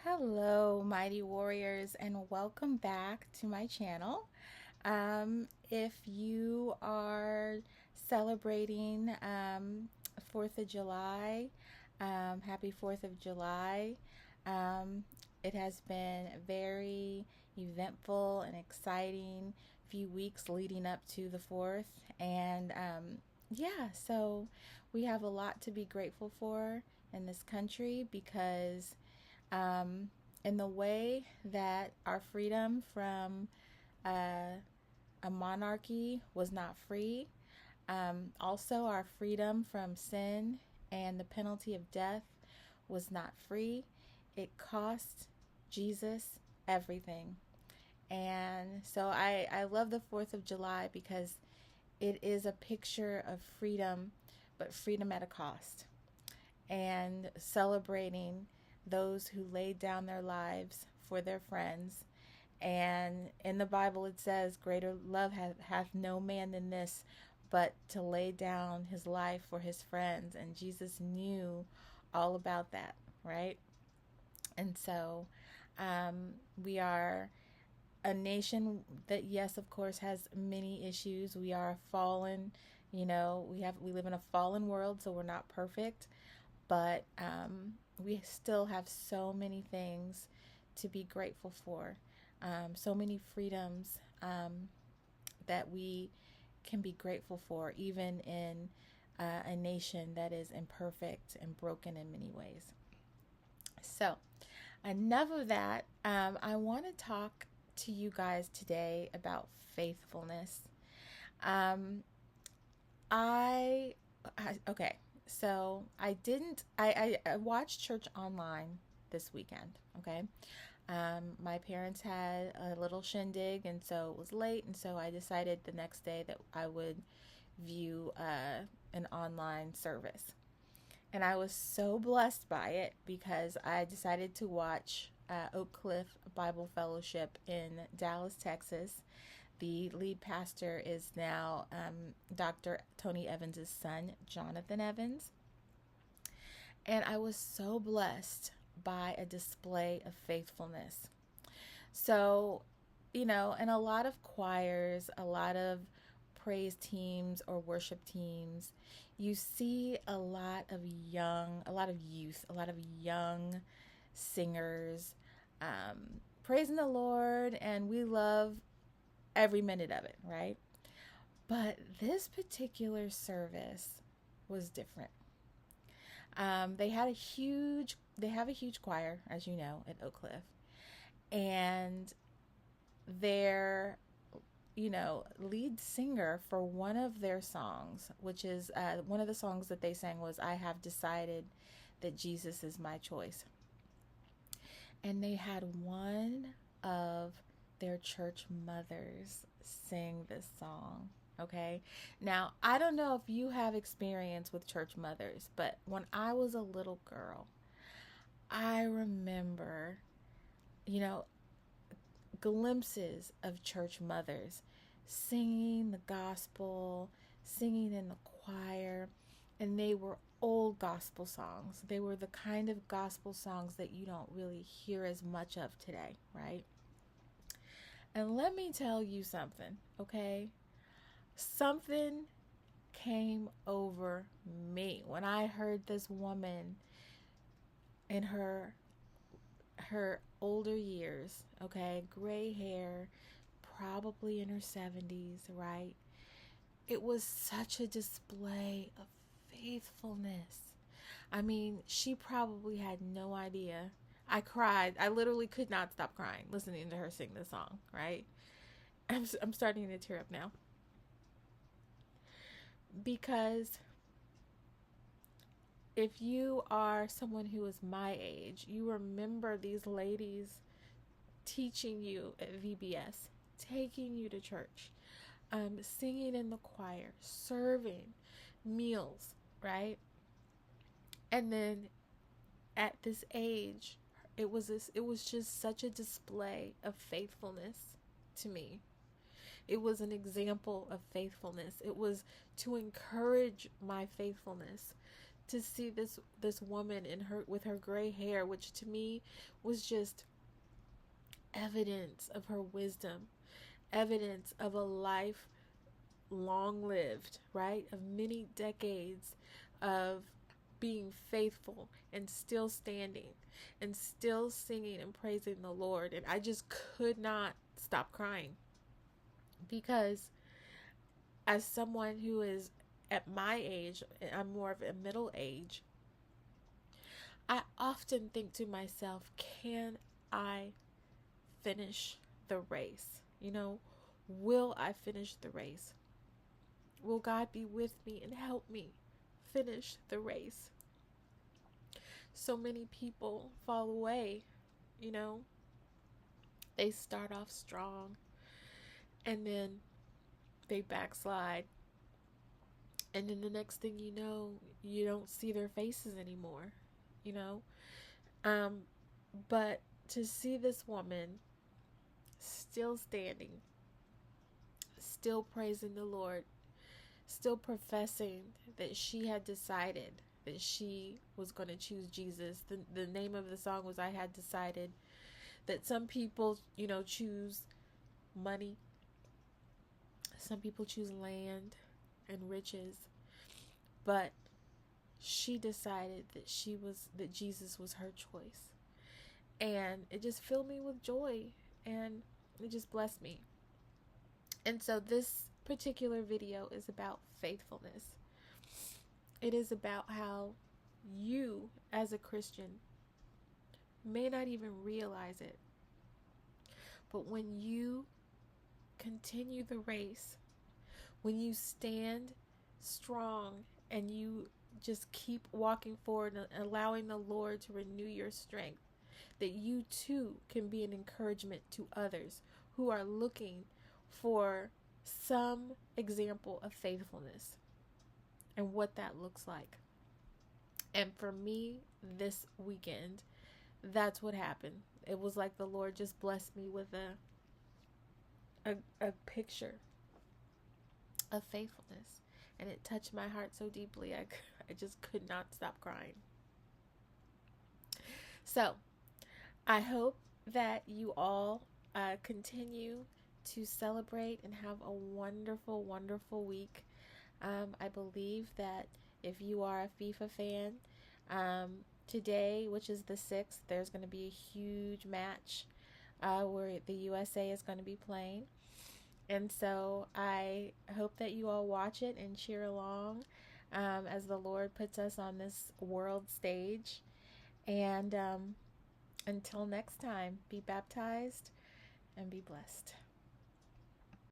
Hello, mighty warriors, and welcome back to my channel. If you are celebrating 4th of July, happy 4th of July. Um, it has been very eventful and exciting few weeks leading up to the 4th. And yeah, so we have a lot to be grateful for in this country because um, in the way that our freedom from uh, a monarchy was not free, also our freedom from sin and the penalty of death was not free. It cost Jesus everything. And so I love the 4th of July because it is a picture of freedom, but freedom at a cost, and celebrating those who laid down their lives for their friends. And in the Bible, it says, "Greater love hath no man than this, but to lay down his life for his friends." And Jesus knew all about that, right? And so we are a nation that, yes, of course, has many issues. We are fallen, we live in a fallen world, so we're not perfect, but we still have so many things to be grateful for, so many freedoms that we can be grateful for, even in a nation that is imperfect and broken in many ways. So, enough of that. I want to talk to you guys today about faithfulness. Um, I, okay. So I didn't. I watched church online this weekend. Okay. My parents had a little shindig, and so it was late, and so I decided the next day that I would view an online service. And I was so blessed by it because I decided to watch Oak Cliff Bible Fellowship in Dallas, Texas. The lead pastor is now Dr. Tony Evans' son, Jonathan Evans. And I was so blessed by a display of faithfulness. So, in a lot of choirs, a lot of praise teams or worship teams, you see a lot of youth, a lot of young singers praising the Lord, and we love every minute of it, right? But this particular service was different. They have a huge choir, as you know, at Oak Cliff, and their lead singer for one of their songs, which is one of the songs that they sang was "I Have Decided That Jesus Is My Choice," and they had one of their church mothers sing this song. Okay. Now, I don't know if you have experience with church mothers, but when I was a little girl, I remember, you know, glimpses of church mothers singing the gospel, singing in the choir, and they were old gospel songs. They were the kind of gospel songs that you don't really hear as much of today, right? And let me tell you something, okay? Something came over me when I heard this woman in her older years, okay, gray hair, probably in her 70s, right? It was such a display of faithfulness. I mean, she probably had no idea. I cried. I literally could not stop crying listening to her sing this song, right? I'm starting to tear up now because if you are someone who is my age, you remember these ladies teaching you at VBS, taking you to church, singing in the choir, serving meals, right? And then at this age, it was just such a display of faithfulness to me. It was an example of faithfulness. It was to encourage my faithfulness, to see this woman in her with her gray hair, which to me was just evidence of her wisdom, evidence of a life long lived, right? Of many decades of being faithful and still standing and still singing and praising the Lord. And I just could not stop crying because, as someone who is at my age, I'm more of a middle age, I often think to myself, can I finish the race? Will I finish the race? Will God be with me and help me finish the race? So many people fall away, you know. They start off strong and then they backslide. And then the next thing you know, you don't see their faces anymore, you know. Um, but to see this woman still standing, still praising the Lord, still professing that she had decided that she was going to choose Jesus. The name of the song was I Had Decided. That some people, choose money, some people choose land and riches, but she decided that Jesus was her choice. And it just filled me with joy, and it just blessed me. And so this particular video is about faithfulness. It is about how you, as a Christian, may not even realize it, but when you continue the race, when you stand strong and you just keep walking forward and allowing the Lord to renew your strength, that you too can be an encouragement to others who are looking for some example of faithfulness and what that looks like. And for me, this weekend, that's what happened. It was like the Lord just blessed me with a picture of faithfulness, and it touched my heart so deeply. I just could not stop crying. So I hope that you all continue to celebrate and have a wonderful, wonderful week. I believe that if you are a FIFA fan, today, which is the 6th, there's going to be a huge match where the USA is going to be playing. And so I hope that you all watch it and cheer along as the Lord puts us on this world stage. And until next time, be baptized and be blessed.